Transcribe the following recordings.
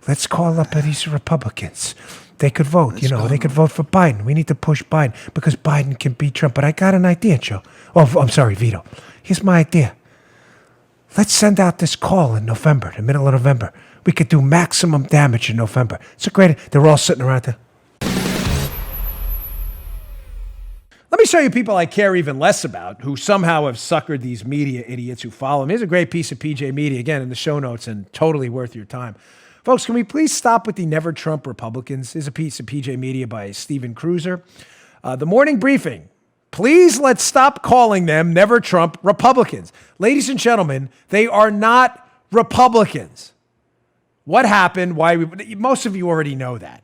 Let's call up these Republicans. They could vote, they could vote for Biden. We need to push Biden because Biden can beat Trump. But I got an idea, Joe. Oh, I'm sorry, Vito. Here's my idea. Let's send out this call in November, the middle of November. We could do maximum damage in November. It's a great, they're all sitting around there. Let me show you people I care even less about who somehow have suckered these media idiots who follow them. Here's a great piece of PJ Media, again, in the show notes and totally worth your time. Folks, can we please stop with the Never Trump Republicans? Here's a piece of PJ Media by Stephen Cruiser. The morning briefing. Please let's stop calling them Never Trump Republicans. Ladies and gentlemen, they are not Republicans. What happened? Most of you already know that.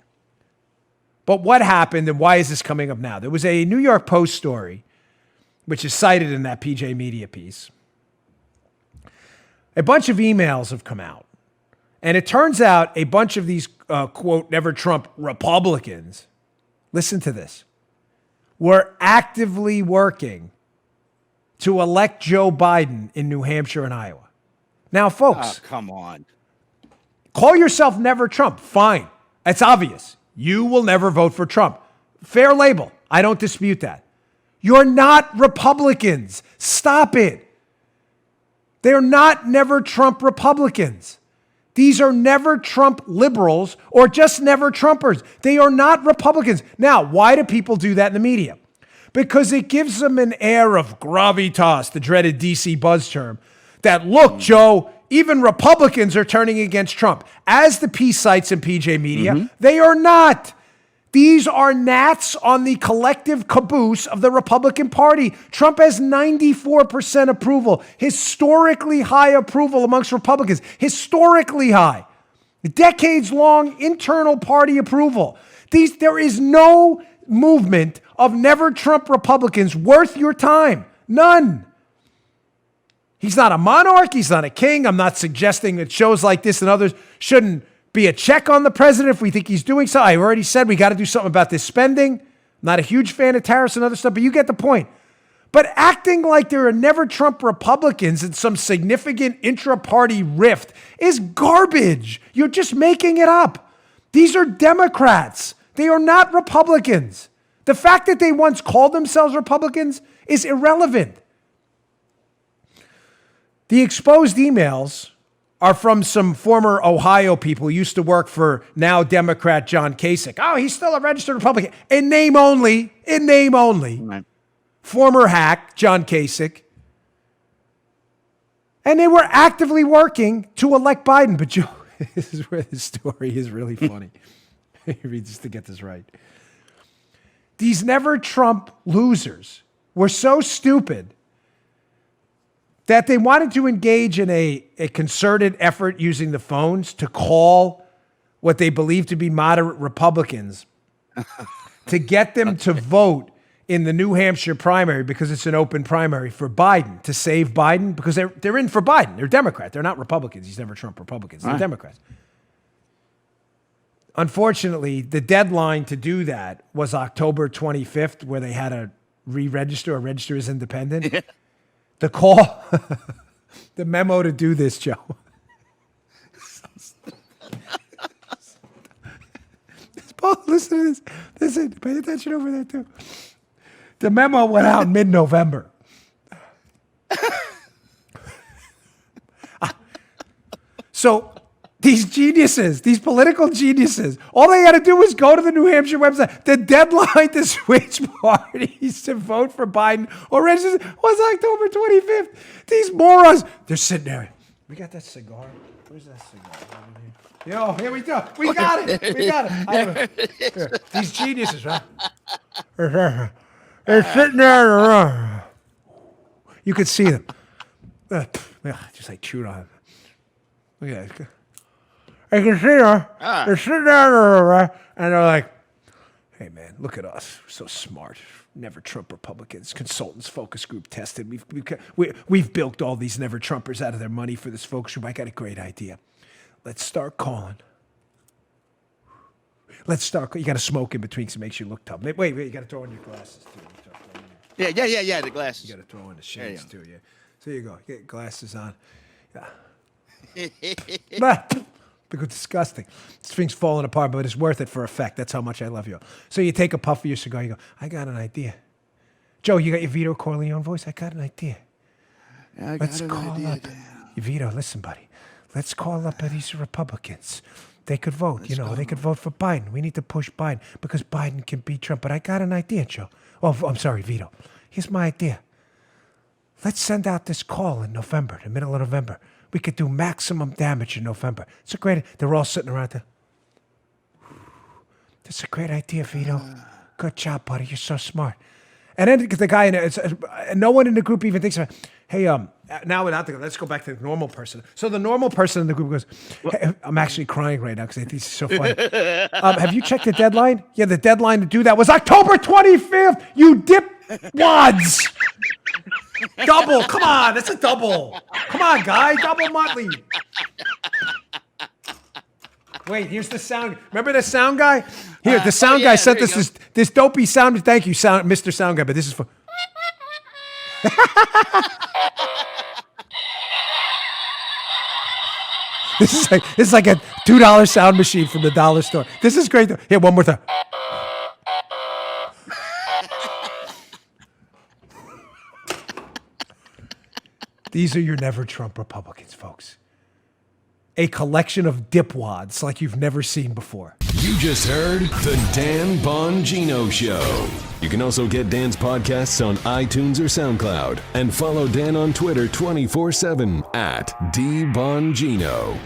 But what happened and why is this coming up now? There was a New York Post story, which is cited in that PJ Media piece. A bunch of emails have come out. And it turns out a bunch of these, quote, Never Trump Republicans, listen to this, were actively working to elect Joe Biden in New Hampshire and Iowa. Now, folks. Oh, come on. Call yourself Never Trump. Fine. It's obvious. You will never vote for Trump. Fair label. I don't dispute that. You're not Republicans. Stop it. They're not Never Trump Republicans. These are Never Trump liberals or just Never Trumpers. They are not Republicans. Now, why do people do that in the media? Because it gives them an air of gravitas, the dreaded DC buzz term, that, look, Joe, even Republicans are turning against Trump. As the piece cites in PJ Media, they are not. These are gnats on the collective caboose of the Republican Party. Trump has 94% approval, historically high approval amongst Republicans, historically high, decades-long internal party approval. There is no movement of Never Trump Republicans worth your time. None. He's not a monarch. He's not a king. I'm not suggesting that shows like this and others shouldn't be a check on the president if we think he's doing so. I already said we got to do something about this spending. Not a huge fan of tariffs and other stuff, but you get the point. But acting like there are Never Trump Republicans in some significant intra-party rift is garbage. You're just making it up. These are Democrats. They are not Republicans. The fact that they once called themselves Republicans is irrelevant. The exposed emails are from some former Ohio people who used to work for now Democrat John Kasich. Oh, he's still a registered Republican. In name only. Right. Former hack John Kasich. And they were actively working to elect Biden. But Joe, this is where this story is really funny. Read just to get this right. These Never Trump losers were so stupid that they wanted to engage in a concerted effort using the phones to call what they believe to be moderate Republicans to get them to vote in the New Hampshire primary, because it's an open primary, for Biden, to save Biden, because they're in for Biden. They're Democrat. They're not Republicans. These Never Trump Republicans. They're Democrats. Unfortunately, the deadline to do that was October 25th, where they had to re-register or register as independent. The call, the memo to do this, Joe. Listen to this. Listen, pay attention over there, too. The memo went out mid-November. So these geniuses, these political geniuses, all they had to do was go to the New Hampshire website. The deadline to switch parties to vote for Biden or register was October 25th. These morons, they're sitting there. We got that cigar. Where's that cigar? Yo, here we go. We got it. We got it. Here. These geniuses, right? They're sitting there. You could see them. Just like chewed on. Look at that. I can see them. They're sitting there, and they're like, hey, man, look at us. We're so smart. Never Trump Republicans, consultants, focus group tested. We've bilked all these Never Trumpers out of their money for this focus group. I got a great idea. Let's start calling. You got to smoke in between so it makes you look tough. Wait, you got to throw on your glasses, too. Yeah, the glasses. You got to throw on the shades, too, yeah. So you go. Get glasses on. Yeah. Look, it's disgusting. This thing's falling apart, but it's worth it for effect. That's how much I love you. So you take a puff of your cigar. You go, I got an idea. Joe, you got your Vito Corleone voice? I got an idea. Yeah, I Let's got an call idea, up. Dan. Vito, listen, buddy. Let's call up these Republicans. They could vote. They could vote for Biden. We need to push Biden because Biden can beat Trump. But I got an idea, Joe. Oh, I'm sorry, Vito. Here's my idea. Let's send out this call in November, the middle of November. We could do maximum damage in November. It's a great. They're all sitting around there. That's a great idea, Vito. Good job, buddy. You're so smart. And then the guy in it, no one in the group even thinks about, hey, now without let's go back to the normal person. So the normal person in the group goes, hey, I'm actually crying right now because I think this is so funny. Have you checked the deadline? Yeah, the deadline to do that was October 25th, you dipwads. Double, come on, that's a double. Come on, guy, double Motley. Wait, here's the sound. Remember the sound guy? Here, the sound guy sent us this dopey sound. Thank you, Mr. Sound Guy, but this is for... This is like a $2 sound machine from the dollar store. This is great. Here, one more time. These are your never Trump Republicans, folks. A collection of dipwads like you've never seen before. You just heard The Dan Bongino Show. You can also get Dan's podcasts on iTunes or SoundCloud. And follow Dan on Twitter 24/7 @DBongino.